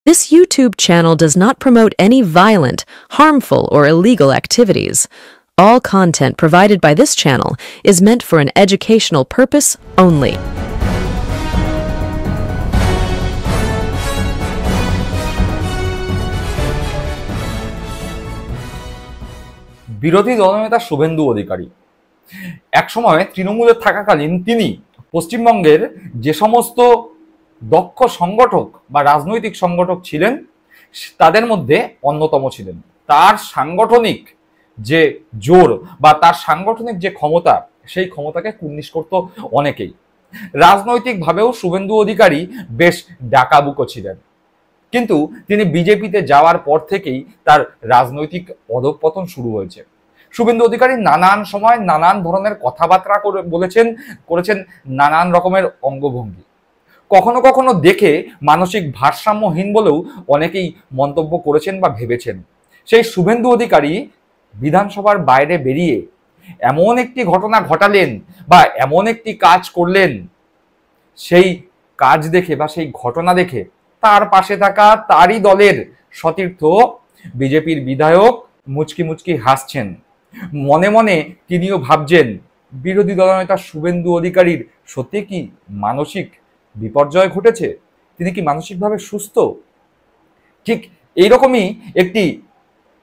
This YouTube channel does not promote any violent, harmful, or illegal activities. All content provided by this channel is meant for an educational purpose only. বিরোধী দলনেতা শুভেন্দু অধিকারী একসময় তৃণমূলে থাকাকালীন তিনি পশ্চিমবঙ্গের যে সমস্ত দক্ষ সংগঠক বা রাজনৈতিক সংগঠক ছিলেন তাদের মধ্যে অন্যতম ছিলেন। তার সাংগঠনিক যে জোর বা তার সাংগঠনিক যে ক্ষমতা, সেই ক্ষমতাকে কুর্নিশ করত অনেকেই। রাজনৈতিকভাবেও শুভেন্দু অধিকারী বেশ ডাকাবুকো ছিলেন, কিন্তু তিনি বিজেপিতে যাওয়ার পর থেকেই তার রাজনৈতিক অধঃপতন শুরু হয়েছে। শুভেন্দু অধিকারী নানান সময় নানান ধরনের কথাবার্তা করেছেন নানান রকমের অঙ্গভঙ্গি, কখনো কখনো দেখে মানসিক ভারসাম্যহীন বলেও অনেকেই মন্তব্য করেছেন বা ভেবেছেন। সেই শুভেন্দু অধিকারী বিধানসভার বাইরে বেরিয়ে এমন একটি ঘটনা ঘটালেন বা এমন একটি কাজ করলেন, সেই কাজ দেখে বা সেই ঘটনা দেখে তার পাশে থাকা তারই দলের সতীর্থ বিজেপির বিধায়ক মুচকি মুচকি হাসছেন। মনে মনে তিনিও ভাবছেন, বিরোধী দলনেতা শুভেন্দু অধিকারীর সত্যি কি মানসিক বিপর্যয় ঘটেছে? তিনি কি মানসিকভাবে সুস্থ? ঠিক এইরকমই একটি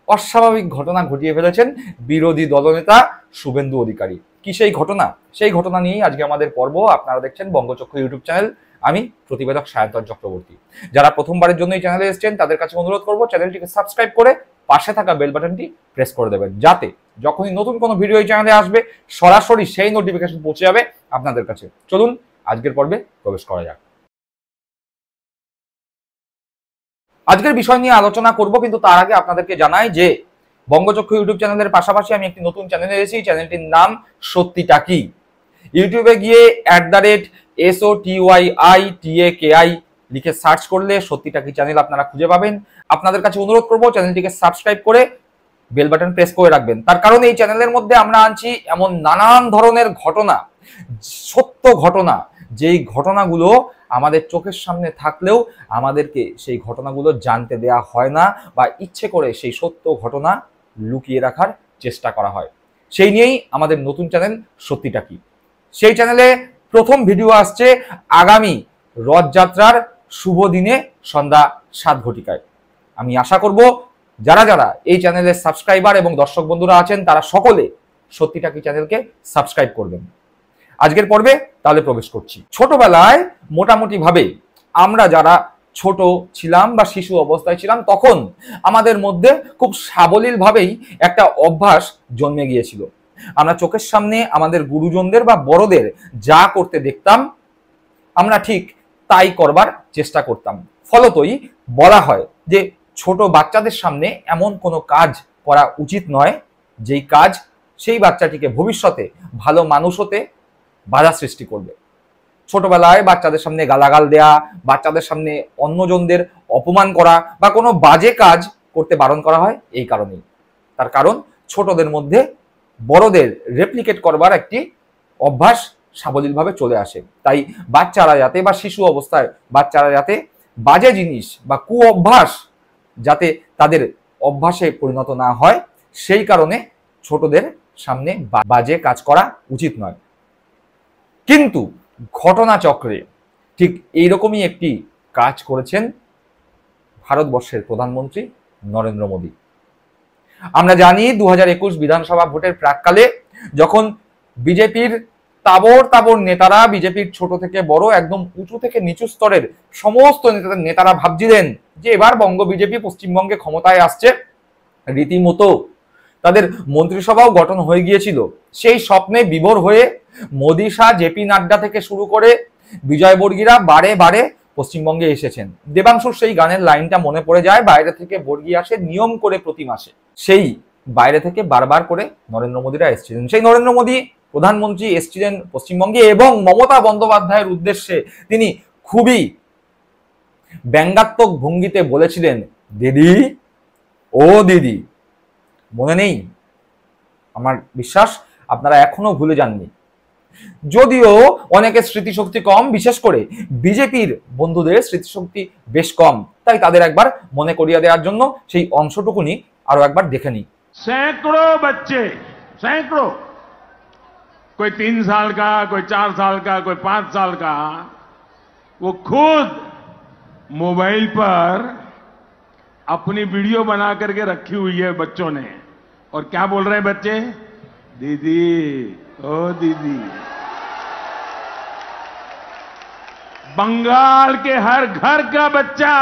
অস্বাভাবিক ঘটনা ঘটিয়ে ফেলেছেন বিরোধী দলনেতা শুভেন্দু অধিকারী। কি সেই ঘটনা? সেই ঘটনা নিয়েই আজকে আমাদের পর্ব। আপনারা দেখছেন বঙ্গচক্র ইউটিউব চ্যানেল। আমি প্রতিবেদক সায়ন্তন চক্রবর্তী। যারা প্রথমবারের জন্য এই চ্যানেলে এসেছেন তাদের কাছে অনুরোধ করব চ্যানেলটিকে সাবস্ক্রাইব করে পাশে থাকা বেল বাটনটি প্রেস করে দেবেন, যাতে যখনই নতুন কোনো ভিডিও এই চ্যানেলে আসবে সরাসরি সেই নোটিফিকেশন পৌঁছে যাবে আপনাদের কাছে। চলুন আজকের পর্বে প্রবেশ করা যাক। আজকের বিষয় নিয়ে আলোচনা করব, কিন্তু তার আগে আপনাদেরকে জানাই যে বঙ্গচক্র ইউটিউব চ্যানেলের পাশাপাশি আমি একটি নতুন চ্যানেলে এসেছি। চ্যানেলটির নাম সত্যিটা কি। ইউটিউবে গিয়ে @SOTYITAKI লিখে সার্চ করলে সত্যিটা কি চ্যানেল আপনারা খুঁজে পাবেন। আপনাদের কাছে অনুরোধ করব চ্যানেলটিকে সাবস্ক্রাইব করে বেল বাটন প্রেস করে রাখবেন। তার কারণ এই চ্যানেলের মধ্যে আমরা আনছি এমন নানান ধরনের ঘটনা, সত্য ঘটনা, যেই ঘটনাগুলো আমাদের চোখের সামনে থাকলেও আমাদেরকে সেই ঘটনাগুলো জানতে দেয়া হয় না, বা ইচ্ছে করে সেই সত্য ঘটনা লুকিয়ে রাখার চেষ্টা করা হয়। সেই নিয়েই আমাদের নতুন চ্যানেল সত্যিটা কি। সেই চ্যানেলে প্রথম ভিডিও আসছে আগামী রথযাত্রার শুভ দিনে সন্ধ্যা 7 ঘটিকায়। আমি আশা করব যারা যারা এই চ্যানেলের সাবস্ক্রাইবার এবং দর্শক বন্ধুরা আছেন তারা সকলে সত্যিটা কি চ্যানেলকে সাবস্ক্রাইব করবেন। আজকের পর্বে তাহলে প্রবেশ করছি। ছোটবেলায় মোটামুটি ভাবে আমরা যারা ছোট ছিলাম বা শিশু অবস্থায় ছিলাম, তখন আমাদের মধ্যে খুব সাবলীল ভাবেই একটা অভ্যাস জন্মে গিয়েছিল। আমরা চোখের সামনে আমাদের গুরুজনদের বা বড়দের যা করতে দেখতাম আমরা ঠিক তাই করবার চেষ্টা করতাম। ফলতই বলা হয় যে ছোট বাচ্চাদের সামনে এমন কোনো কাজ করা উচিত নয় যেই কাজ সেই বাচ্চাটিকে ভবিষ্যতে ভালো মানুষ হতে বাধা সৃষ্টি করবে। ছোটবেলায় বাচ্চাদের সামনে গালাগাল দেয়া, বাচ্চাদের সামনে অন্যজনদের অপমান করা বা কোনো বাজে কাজ করতে বারণ করা হয় এই কারণেই। তার কারণ ছোটদের মধ্যে বড়দের রেপ্লিকেট করবার একটি অভ্যাস সাবলীলভাবে চলে আসে। তাই বাচ্চারা যাতে বা শিশু অবস্থায় বাচ্চারা যাতে বাজে জিনিস বা কু অভ্যাস যাতে তাদের অভ্যাসে পরিণত না হয়, সেই কারণে ছোটদের সামনে বাজে কাজ করা উচিত নয়। কিন্তু ঘটনাচক্রে ঠিক এইরকমই একটি কাজ করেছেন ভারতবর্ষের প্রধানমন্ত্রী নরেন্দ্র মোদী। আমরা জানি 2021 বিধানসভা ভোটের প্রাককালে যখন বিজেপির তাবড় তাবড় নেতারা, বিজেপির ছোট থেকে বড় একদম উঁচু থেকে নিচু স্তরের সমস্ত নেতারা ভাবছিলেন যে এবার বঙ্গ বিজেপি পশ্চিমবঙ্গে ক্ষমতায় আসছে, রীতিমতো তাদের মন্ত্রিসভাও গঠন হয়ে গিয়েছিল। সেই স্বপ্নে বিভোর হয়ে মোদী শাহ, জেপি নাড্ডা থেকে শুরু করে বিজয়বর্গীরা বারে বারে পশ্চিমবঙ্গে এসেছেন। দেবাংশুর সেই গানের লাইনটা মনে পড়ে যায়, বাইরে থেকে বর্গী আসে নিয়ম করে প্রতি মাসে। সেই বাইরে থেকে বারবার করে নরেন্দ্র মোদীরা এসেছিলেন। সেই নরেন্দ্র মোদী প্রধানমন্ত্রী এসেছিলেন পশ্চিমবঙ্গে এবং মমতা বন্দ্যোপাধ্যায়ের উদ্দেশ্যে তিনি খুবই ব্যঙ্গাত্মক ভঙ্গিতে বলেছিলেন, দিদি ও দিদি। মনে নেই? আমার বিশ্বাস আপনারা এখনো ভুলে যাননি। যদিও অনেকের স্মৃতিশক্তি কম, বিশেষ করে বিজেপির বন্ধুদের স্মৃতিশক্তি বেশ কম, তাই তাদের একবার মনে করিয়ে দেওয়ার জন্য সেই অংশটুকুনি আরো একবার দেখে নিই। सैकड़ों बच्चे, सैकड़ों, कोई 3 साल का, कोई 4 साल का, कोई 5 साल का, वो खुद मोबाइल पर अपनी वीडियो बना करके रखी हुई है बच्चों ने। और क्या बोल रहे हैं बच्चे? दीदी, ओ दीदी। बंगाल के हर घर का बच्चा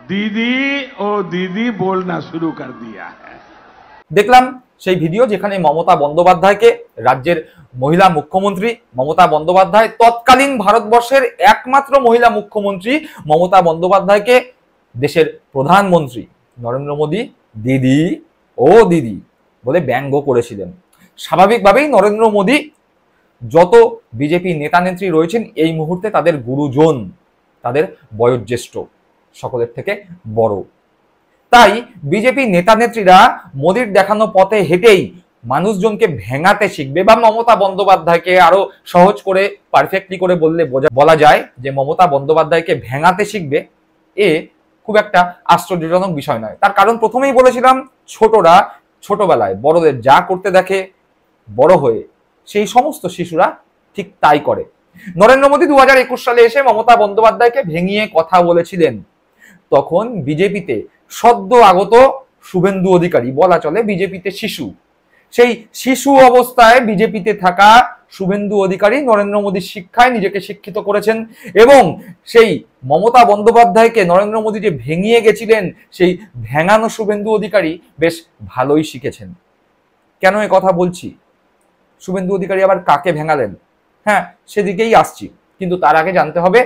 दीदी ओ दीदी बोलना शुरू कर दिया है। দেখলাম সেই ভিডিও যেখানে মমতা বন্দ্যোপাধ্যায়কে, রাজ্যের মহিলা মুখ্যমন্ত্রী মমতা বন্দ্যোপাধ্যায়, তৎকালীন ভারতবর্ষের একমাত্র মহিলা মুখ্যমন্ত্রী মমতা বন্দ্যোপাধ্যায়কে দেশের প্রধানমন্ত্রী নরেন্দ্র মোদী দিদি ও দিদি বলে ব্যঙ্গ করেছিলেন। স্বাভাবিকভাবেই নরেন্দ্র মোদী যত বিজেপি নেতা নেত্রী রয়েছেন এই মুহূর্তে তাদের গুরুজন, তাদের বয়োজ্যেষ্ঠ, সকলের থেকে বড়। তাই বিজেপি নেতা নেত্রীরা মোদীর দেখানো পথে হেঁটেই মানুষজনকে ভেঙাতে শিখবে, বা মমতা বন্দ্যোপাধ্যায়কে আরো সহজ করে পারফেক্টলি করে বলা যায় যে মমতা বন্দ্যোপাধ্যায়কে ভেঙাতে শিখবে, এ খুব একটা আশ্চর্যজনক বিষয় নয়। তার কারণ প্রথমেই বলেছিলাম, ছোটরা ছোটবেলায় বড়দের যা করতে দেখে বড় হয়ে সেই সমস্ত শিশুরা ঠিক তাই করে। নরেন্দ্র মোদী 2021 সালে এসে মমতা বন্দ্যোপাধ্যায়কে ভেঙিয়ে কথা বলেছিলেন। তখন বিজেপিতে সদ্য আগত শুভেন্দু অধিকারী, বলা চলে বিজেপিতে শিশু, সেই শিশু অবস্থায় বিজেপিতে থাকা শুভেন্দু অধিকারী নরেন্দ্র মোদীর শিক্ষায় নিজেকে শিক্ষিত করেছেন এবং সেই মমতা বন্দ্যোপাধ্যায়কে নরেন্দ্র মোদী যে ভেঙিয়ে গেছিলেন, সেই ভেঙানো শুভেন্দু অধিকারী বেশ ভালোই শিখেছেন। কেন এ কথা বলছি? শুভেন্দু অধিকারী আবার কাকে ভেঙালেন? হ্যাঁ, সেদিকেই আসছি, কিন্তু তার আগে জানতে হবে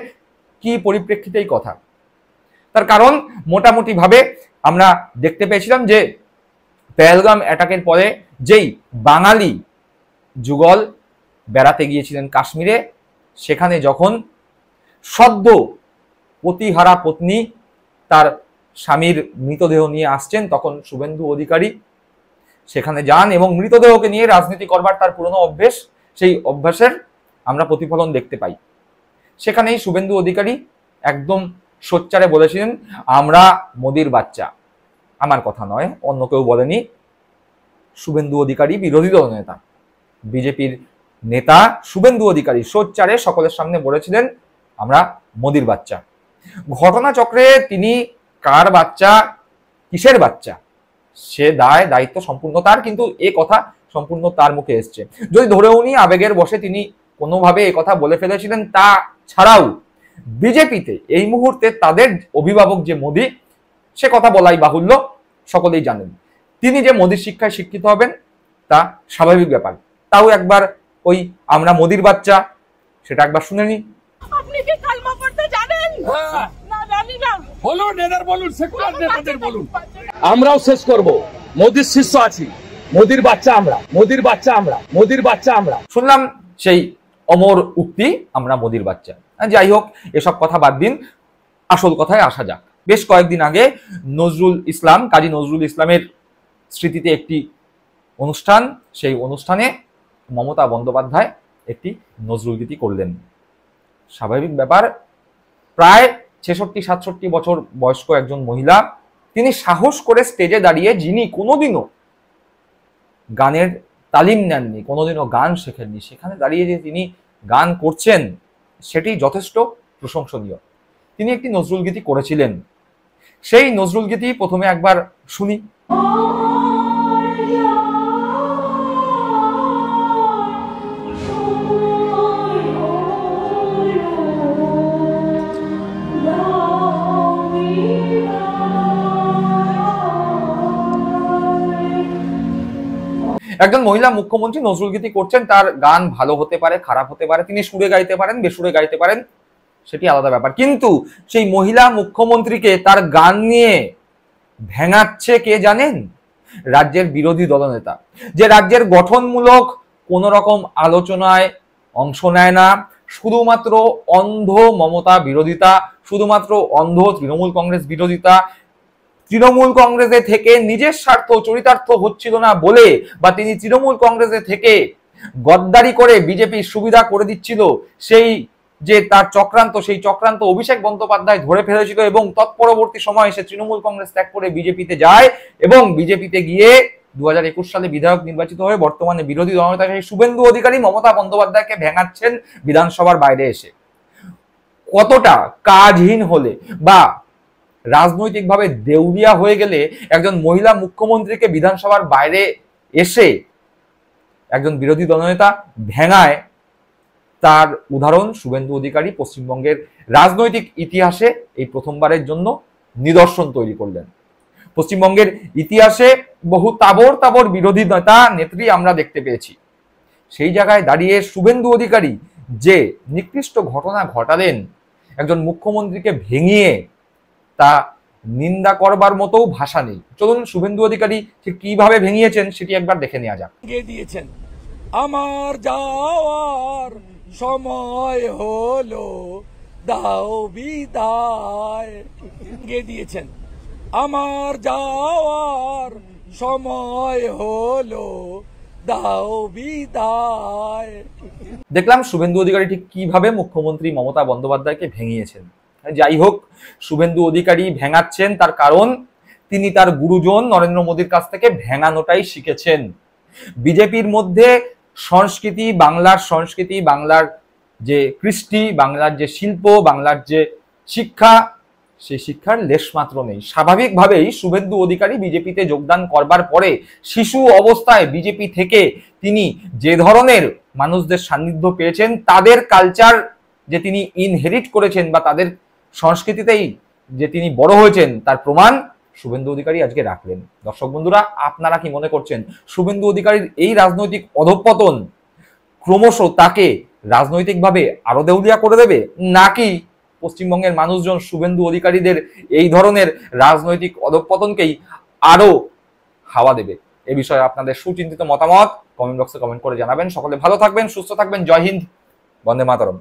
কি পরিপ্রেক্ষিতে এই কথা। তার কারণ মোটামুটি ভাবে আমরা দেখতে পেয়েছিলাম যে পেহেলগাম অ্যাটাকের পরে যেই বাঙালি যুগল বেড়াতে গিয়েছিলেন কাশ্মীরে, সেখানে যখন সদ্য পতিহারা পত্নী তার স্বামীর মৃতদেহ নিয়ে আসছেন, তখন শুভেন্দু অধিকারী সেখানে যান এবং মৃতদেহকে নিয়ে রাজনীতি করবার তার পুরনো অভ্যেস, সেই অভ্যাসের আমরা প্রতিফলন দেখতে পাই। সেখানেই শুভেন্দু অধিকারী একদম সোচ্চারে বলেছিলেন, আমরা মোদির বাচ্চা। আমার কথা নয়, অন্য কেউ বলেনি। শুভেন্দু অধিকারী বিরোধী দল নেতা, বিজেপির নেতা শুভেন্দু অধিকারী সোচ্চারে সকলের সামনে বলেছিলেন, আমরা মোদির বাচ্চা। ঘটনাচক্রে তিনি কার বাচ্চা, কিসের বাচ্চা, সে দায়িত্ব সম্পূর্ণ তার, কিন্তু এ কথা সম্পূর্ণ তার মুখে এসছে। যদি ধরেও নি আবেগের বশে তিনি কোনোভাবে এ কথা বলে ফেলেছিলেন, তা ছাড়াও বিজেপিতে এই মুহূর্তে তাদের অভিভাবক যে মোদী, সে কথা বলাই বাহুল্য, সকলেই জানেন। তিনি যে মোদীর শিক্ষায় শিক্ষিত হবেন তা স্বাভাবিক ব্যাপার। তাও একবার ওই আমরা মোদীর বাচ্চা, সেটা একবার শুনে নি। আপনি কি কালমা পড়তে জানেন? না জানি না। বলুন, এনার বলুন, সেকুলার নেতাদের বলুন। আমরাও শেষ করব, মোদীর শিষ্য আছি, মোদীর বাচ্চা আমরা, মোদীর বাচ্চা আমরা, মোদীর বাচ্চা আমরা। শুনলাম সেই অমর উক্তি, আমরা মোদীর বাচ্চা। যাই হোক, এসব কথা বাদ দিন, আসল কথায় আসা যাক। বেশ কয়েকদিন আগে নজরুল ইসলাম, কাজী নজরুল ইসলামের স্মৃতিতে একটি অনুষ্ঠান, সেই অনুষ্ঠানে মমতা বন্দ্যোপাধ্যায় একটি নজরুল গীতি করলেন। স্বাভাবিক ব্যাপার, প্রায় 66-67 বছর বয়স্ক একজন মহিলা, তিনি সাহস করে স্টেজে দাঁড়িয়ে, যিনি কোনোদিনও গানের তালিম নেননি, কোনোদিনও গান শেখেননি, সেখানে দাঁড়িয়ে যে তিনি গান করছেন, সেটি যথেষ্ট প্রশংসনীয়। তিনি একটি নজরুল গীতি করেছিলেন। সেই নজরুল গীতি প্রথমে একবার শুনি। একজন মহিলা মুখ্যমন্ত্রী নজরুল গীতি করছেন, তার গান ভালো হতে পারে, খারাপ হতে পারে, তিনি সুরে গাইতে পারেন, বেসুরে গাইতে পারেন, সেটি আলাদা ব্যাপার। কিন্তু সেই মহিলা মুখ্যমন্ত্রীকে তার গান নিয়ে ভেঙাচ্ছে কে জানেন? রাজ্যের বিরোধী দলনেতা, যে রাজ্যের গঠনমূলক কোন রকম আলোচনায় অংশ নেয় না, শুধুমাত্র অন্ধ মমতা বিরোধিতা, শুধুমাত্র অন্ধ তৃণমূল কংগ্রেস বিরোধিতা। তৃণমূল কংগ্রেসে থেকে নিজের স্বার্থ চরিতার্থ হচ্ছিল না বলে, বা তিনি তৃণমূল কংগ্রেসে থেকে গদ্দারি করে বিজেপির সুবিধা করে দিচ্ছিল, সেই যে তার চক্রান্ত, সেই চক্রান্ত অভিষেক বন্দ্যোপাধ্যায় ধরে ফেলেছিল এবং তৎপরবর্তী সময়ে সে তৃণমূল কংগ্রেস ত্যাগ করে বিজেপিতে যায় এবং বিজেপিতে গিয়ে 2021 সালে বিধায়ক নির্বাচিত হয়ে বর্তমানে বিরোধী দলনেতা সেই শুভেন্দু অধিকারী মমতা বন্দ্যোপাধ্যায়কে ভেঙাচ্ছেন বিধানসভার বাইরে এসে। কতটা কাজহীন হলে বা রাজনৈতিকভাবে দেউলিয়া হয়ে গেলে একজন মহিলা মুখ্যমন্ত্রীকে বিধানসভার বাইরে এসে একজন বিরোধী দলনেতা ভেঙায়, তার উদাহরণ শুভেন্দু অধিকারী পশ্চিমবঙ্গের রাজনৈতিক ইতিহাসে এই প্রথমবারের জন্য নিদর্শন তৈরি করলেন। পশ্চিমবঙ্গের ইতিহাসে বহু তাবর তাবর বিরোধী নেতা নেত্রী আমরা দেখতে পেয়েছি, সেই জায়গায় দাঁড়িয়ে শুভেন্দু অধিকারী যে নিকৃষ্ট ঘটনা ঘটালেন, একজন মুখ্যমন্ত্রীকে ভেঙিয়ে, তা নিন্দা করবার মতো ভাষা নেই। চলুন শুভেন্দু অধিকারী ঠিক কিভাবে ভেঙিয়েছেন সেটি একবার দেখে নেওয়া যাক। দিয়েছেন আমার যাওয়ার সময় হলো, দাও বিদায়। দিয়েছেন আমার যাওয়ার সময় হলো, দাও বিদায়। দেখলাম শুভেন্দু অধিকারী ঠিক কিভাবে মুখ্যমন্ত্রী মমতা বন্দ্যোপাধ্যায়কে ভেঙিয়েছেন। যাই হোক, শুভেন্দু অধিকারী ভেঙাচ্ছেন তার কারণ তিনি তার গুরুজন নরেন্দ্র মোদীর কাছ থেকে ভেঙানোটাই শিখেছেন। বিজেপির মধ্যে সংস্কৃতি, বাংলার সংস্কৃতি, বাংলার যে কৃষ্টি, বাংলার যে শিল্প, বাংলার যে শিক্ষা, সেই শিক্ষার লেশমাত্র নেই। স্বাভাবিকভাবেই শুভেন্দু অধিকারী বিজেপিতে যোগদান করবার পরে শিশু অবস্থায় বিজেপি থেকে তিনি যে ধরনের মানুষদের সান্নিধ্য পেয়েছেন, তাদের কালচার যে তিনি ইনহেরিট করেছেন বা তাদের সংস্কৃতিতেই যে তিনি বড় হয়েছেন, তার প্রমাণ শুভেন্দু অধিকারী আজকে রাখলেন। দর্শক বন্ধুরা, আপনারা কি মনে করছেন শুভেন্দু অধিকারীর এই রাজনৈতিক অধঃপতন ক্রমশ তাকে রাজনৈতিকভাবে আরো দেউলিয়া করে দেবে, নাকি পশ্চিমবঙ্গের মানুষজন শুভেন্দু অধিকারীদের এই ধরনের রাজনৈতিক অধঃপতনকেই আরো হাওয়া দেবে? এ বিষয়ে আপনাদের সুচিন্তিত মতামত কমেন্ট বক্সে কমেন্ট করে জানাবেন। সকলে ভালো থাকবেন, সুস্থ থাকবেন। জয় হিন্দ, বন্দে মাতরম।